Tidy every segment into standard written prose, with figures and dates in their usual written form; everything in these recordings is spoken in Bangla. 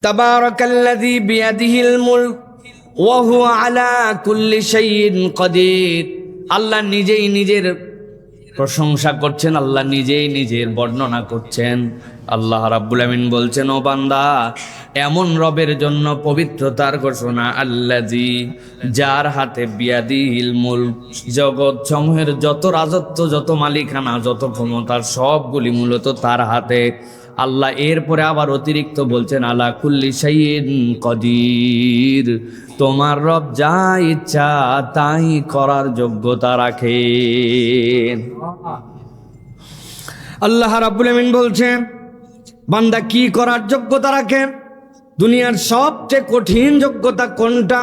তাবারাকাল্লাযী বিয়াদিহিল মুলক ওয়া হুয়া আলা কুল্লি শাইইন কাদির। আল্লাহ নিজেই নিজের প্রশংসা করছেন, আল্লাহ নিজেই নিজের বর্ণনা করছেন। আল্লাহ রাব্বুল আমিন বলছেন, ও বান্দা, এমন রবের জন্য পবিত্রতার ঘোষণা, আল্লাযী, যার হাতে বিয়াদিহিল মুলক, জগৎ সমূহের যত রাজত্ব, যত মালিকানা, যত ক্ষমতার সবগুলি মূলত তার হাতে। আল্লাহ এরপরে আবার অতিরিক্ত বলছেন, আলা কুল্লি শাইইন কাদির, তোমার রব যা ইচ্ছা তাই করার যোগ্যতা রাখেন। আল্লাহ রাব্বুল আমিন বলছেন, বান্দা কি করার যোগ্যতা রাখেন? দুনিয়ার সবচেয়ে কঠিন যোগ্যতা কোনটা?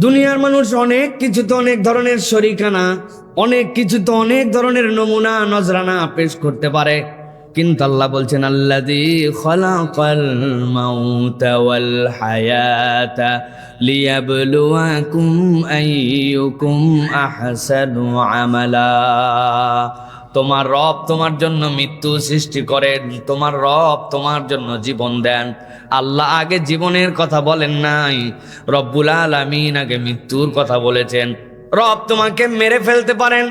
দুনিয়ার মানুষ অনেক কিছুতে অনেক ধরনের শরিকানা, অনেক কিছুতে অনেক ধরনের নমুনা নজরানা পেশ করতে পারে, কিন্তু আল্লাহ বলছেন, আল্লাযী খালাকাল মাউতা ওয়াল হায়াতা লিয়াবলুয়াকুম আইয়ুকুম আহসানু আমালা। তোমার রব তোমার জন্য মৃত্যু সৃষ্টি করেন, তোমার রব তোমার জন্য জীবন দেন। আল্লাহ আগে জীবনের কথা বলেন নাই, রব্বুল আলামিন আগে মৃত্যুর কথা বলেছেন। রব তোমাকে মেরে ফেলতে পারেন,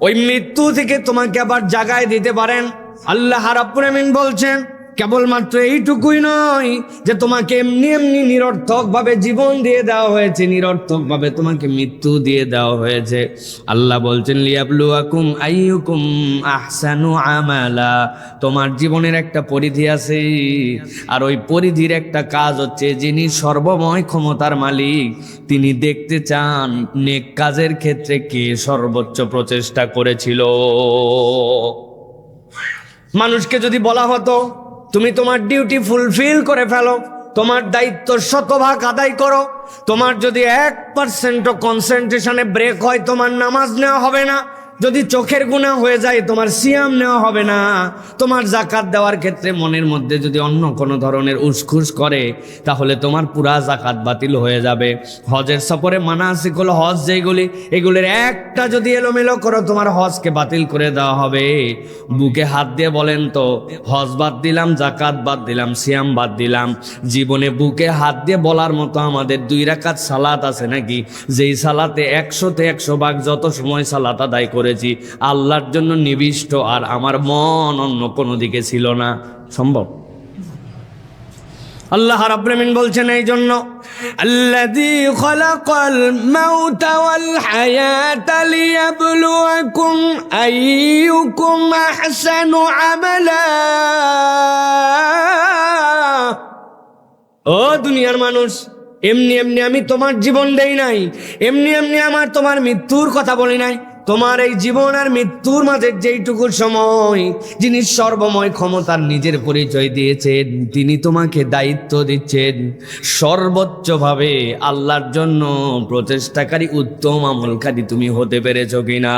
ওই মৃত্যু থেকে তোমাকে আবার জাগায় দিতে পারেন। আল্লাহ রাব্বুল আমিন বলছেন, কেবলমাত্র এইটুকুই নয় যে তোমাকে এমনি এমনি নিরর্থক ভাবে জীবন দিয়ে দেওয়া হয়েছে, নিরর্থক ভাবে তোমাকে মৃত্যু দিয়ে দেওয়া হয়েছে। আল্লাহ বলছেন, লিয়াবলুয়াকুম আইয়ুকুম আহসানু আমালা, তোমার জীবনের একটা পরিধি আছে, আর ওই পরিধির একটা কাজ হচ্ছে, যিনি সর্বময় ক্ষমতার মালিক, তিনি দেখতে চান নেক কাজের ক্ষেত্রে কে সর্বোচ্চ প্রচেষ্টা করেছিল। মানুষকে যদি বলা হতো, তুমি তোমার ডিউটি ফুলফিল করে ফেলো, তোমার দায়িত্ব শতভাগ আদায় করো, তোমার যদি 1% কনসেন্ট্রেশনে ব্রেক হয় তোমার নামাজ নেওয়া হবে না, যদি চোখের গুনাহ হয়ে যায় তোমার সিয়াম নেওয়া হবে না, তোমার জাকাত দেওয়ার ক্ষেত্রে মনের মধ্যে যদি অন্য কোনো ধরনের উসখুস করে তাহলে তোমার পুরা জাকাত বাতিল হয়ে যাবে। হজের সফরে মানাসিক হলো হজ যেগুলি, এগুলির একটা যদি এলোমেলো করো তোমার হজকে বাতিল করে দেওয়া হবে। বুকে হাত দিয়ে বলেন তো, হজ বাদ দিলাম, জাকাত বাদ দিলাম, সিয়াম বাদ দিলাম, জীবনে বুকে হাত দিয়ে বলার মতো আমাদের 2 রাকাত সালাত আছে নাকি? যেই সালাতে 100তে 100 ভাগ যত সময় সালাত আদায় করে আল্লাহর জন্য নিবিষ্ট, আর আমার মন অন্য কোনো দিকে ছিল না। সম্ভব? আল্লাহ রাব্বুল আমিন বলছেন এই জন্য, আল্লাযী খালাকাল মাউতা ওয়াল হায়াতা লিয়াবলুয়াকুম আইয়ুকুম আহসানু আমালা। ও দুনিয়ার মানুষ, এমনি এমনি আমি তোমার জীবন দেই নাই, এমনি এমনি আমার তোমার মৃত্যুর কথা বলি নাই। তোমার এই জীবন আর মৃত্যুর মাঝে যেইটুকু সময় যিনি সর্বময় ক্ষমতার নিজের পরিচয় দিয়েছেন, তিনি তোমাকে দায়িত্ব দিচ্ছেন সর্বোচ্চভাবে আল্লাহর জন্য প্রচেষ্টাকারী, উত্তম আমলকারী তুমি হতে পেরেছো কিনা।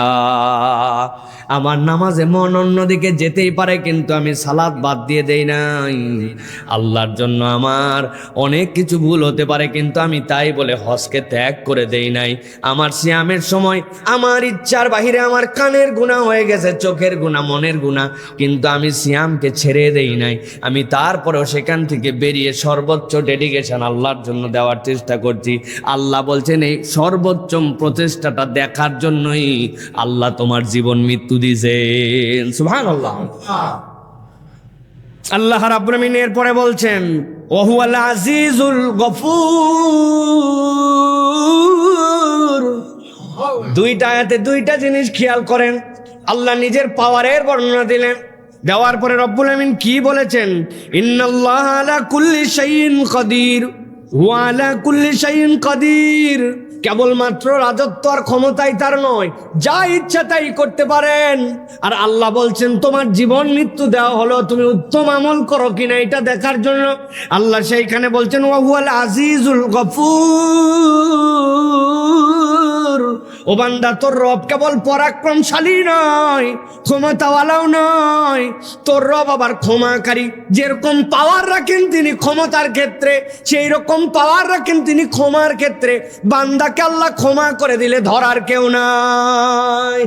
আমার নামাজে মন অন্যদিকে যেতেই পারে, কিন্তু আমি সালাত বাদ দিয়ে দেই নাই। আল্লাহর জন্য আমার অনেক কিছু ভুল হতে পারে, কিন্তু আমি তাই বলে হজকে ত্যাগ করে দেই নাই। আমার সিয়ামের সময় আমার ইচ্ছার বাহিরে আমার কানের গুনাহ হয়ে গেছে, চোখের গুনাহ, মনের গুনাহ, কিন্তু আমি সিয়ামকে ছেড়ে দেই নাই। আমি তারপরেও সেখান থেকে বেরিয়ে সর্বোচ্চ ডেডিকেশন আল্লাহর জন্য দেওয়ার চেষ্টা করছি। আল্লাহ বলছেন, এই সর্বোচ্চ প্রচেষ্টাটা দেখার জন্যই আল্লাহ তোমার জীবন মৃত্যু দিয়েছেন। সুবহানাল্লাহ। আল্লাহ রাব্বুল আমিন এরপরে বলছেন, ওয়া হুয়াল আজিজুল গফুর। 2টা আয়াতে 2টা জিনিস খেয়াল করেন। আল্লাহ নিজের পাওয়ারের বর্ণনা দিলেন, দেওয়ার পরে রব্বুল আমিন কি বলেছেন, ইন্নাল্লাহা আলা কুল্লি শাইইন কাদির ওয়া আলা কুল্লি শাইইন কাদির। কেবলমাত্র রাজত্ব আর ক্ষমতাই তার নয়, যা ইচ্ছা তাই করতে পারেন। আর আল্লাহ বলছেন, তোমার জীবন মৃত্যু দেওয়া হলো তুমি উত্তম আমল করো কিনা এটা দেখার জন্য। আল্লাহ সেইখানে বলছেন, ওয়া হুয়াল আজিজুল গফুর। ও বান্দা, তোর রব কেবল পরাক্রমশালী নয়, ক্ষমতাওয়ালাও নয়, তোর রব আবার ক্ষমাকারী। যেরকম পাওয়ার রাখেন তিনি ক্ষমতার ক্ষেত্রে, সেই রকম পাওয়ার রাখেন তিনি ক্ষমার ক্ষেত্রে। বান্দাকে আল্লাহ ক্ষমা করে দিলে ধরার কেউ নাই।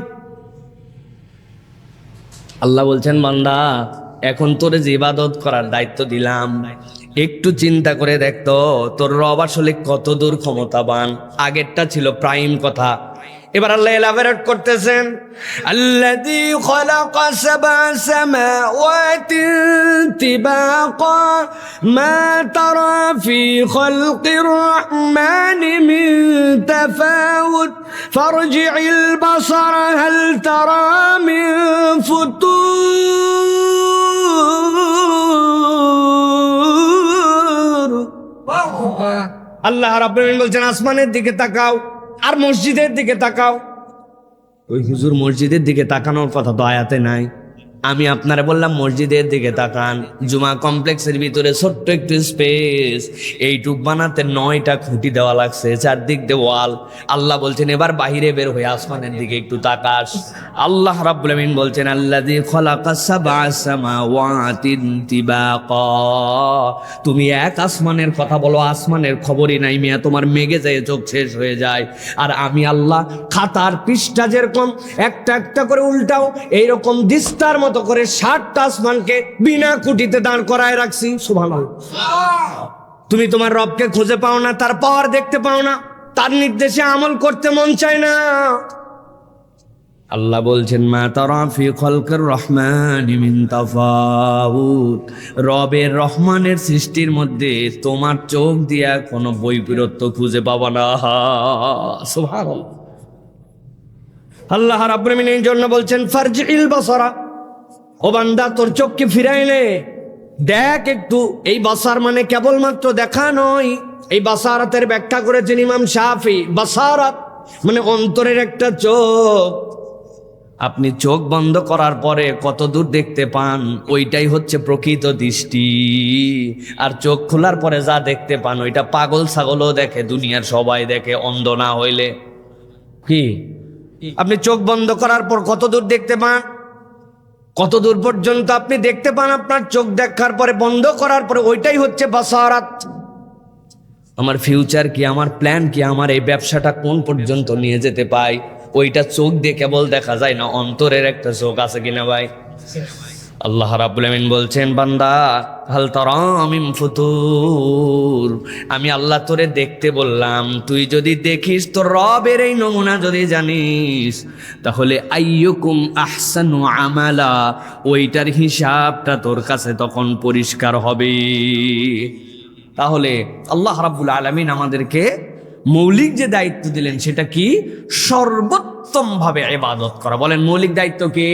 আল্লাহ বলছেন, বান্দা, এখন তোরে যে ইবাদত করার দায়িত্ব দিলাম, একটু চিন্তা করে দেখতো তোর রব আসলে কত দূর ক্ষমতাবান। আগেরটা ছিল প্রাইম কথা, এবার আল্লাহ এলাবোরেট করতেছেন। আল্লাযী খালাকা সাবআ সামাওয়াতিন তিবাকা মা তারা ফি খালকির রাহমানি মিন তাফাউত ফারজি'ল বাসারা হাল তারা মিন ফুতুর। আল্লাহ রাব্বুল আলামিন বলছেন আসমানের দিকে তাকাও আর মসজিদের দিকে তাকাও। ওই হুজুর মসজিদের দিকে তাকানোর কথা তো আয়াতে নাই, আমি আপনারা বললাম মসজিদের দিকে তাকান। জুমা কমপ্লেক্সের ভিতরে ছোট্ট একটু স্পেস, এইটুক বানাতে 9টা খুঁটি দেওয়া লাগছে, চারদিক দিয়ে ওয়াল। আল্লাহ বলছেন এবার বাহিরে বের হয়ে আসমানের দিকে একটু তাকাস। আল্লাহ রাব্বুল আমিন বলছেন আল্লাযী খালাকাস সাবআ সামাওয়াতিন তিবাকা। তুমি এক আসমানের কথা বলো, আসমানের খবরই নাই মিয়া, তোমার মেঘে যায় চোখ শেষ হয়ে যায়। আর আমি আল্লাহ খাতার পৃষ্ঠা যেরকম একটা একটা করে উল্টাও, এইরকম দিস্তার মতো করে 60টা আসমানকে বিনা খুঁটিতে দাঁড় করায় রাখছি। সুবহানাল্লাহ। তুমি তোমার রবকে খুঁজে পাও না, তার পাওয়ার দেখতে পাও না, তার নির্দেশে আমল করতে মন চায় না। আল্লাহ বলছেন মা তারা ফি খালকির রহমানি মিন তাফাউত। রবের রহমানের সৃষ্টির মধ্যে তোমার চোখ দিয়া কোনো বৈপরীত্য খুঁজে পাবা না। সুবহানাল্লাহ। আল্লাহ রাব্বুল আমিন এই জন্য বলছেন ফারজি'ল বাসারা, ও বান্দা তোর চোখকে ফিরাইলে দেখ একটু। এই বাসার মানে কেবলমাত্র দেখা নয়, এই বাসারাতের ব্যাখ্যা করেছেন ইমাম শাফি। বাসারাত মানে অন্তরের একটা চোখ। আপনি চোখ বন্ধ করার পরে কত দূর দেখতে পান, ওইটাই হচ্ছে প্রকৃত দৃষ্টি। আর চোখ খোলার পরে যা দেখতে পান ওইটা পাগল ছাগলও দেখে, দুনিয়ার সবাই দেখে, অন্ধ না হইলে। কি আপনি চোখ বন্ধ করার পর কত দূর দেখতে পান? কত দূর পর্যন্ত আপনি দেখতে পান আপনার চোখ দেখার পরে, বন্ধ করার পরে, ওইটাই হচ্ছে বাসারাত। আমার ফিউচার কি, আমার প্ল্যান কি, আমার এই ব্যবসাটা কোন পর্যন্ত নিয়ে যেতে পাই, ওইটা চোখ দিয়ে কেবল দেখা যায় না, অন্তরের একটা চোখ আছে কিনা ভাই। আল্লাহ রাব্বুল আমিন বলছেন বান্দা হাল তারা মিন ফুতুর, আমি আল্লাহ তোরে দেখতে বললাম, তুই যদি দেখিস তোর রবের এই নমুনা যদি জানিস, তাহলে আইয়ুকুম আহসানু আমালা, ওইটার হিসাবটা তোর কাছে তখন পরিষ্কার হবে। তাহলে আল্লাহ রাব্বুল আলামিন আমাদেরকে মৌলিক যে দায়িত্ব দিলেন সেটা কি? সর্বোত্তম ভাবে ইবাদত করা। বলেন মৌলিক দায়িত্ব কি?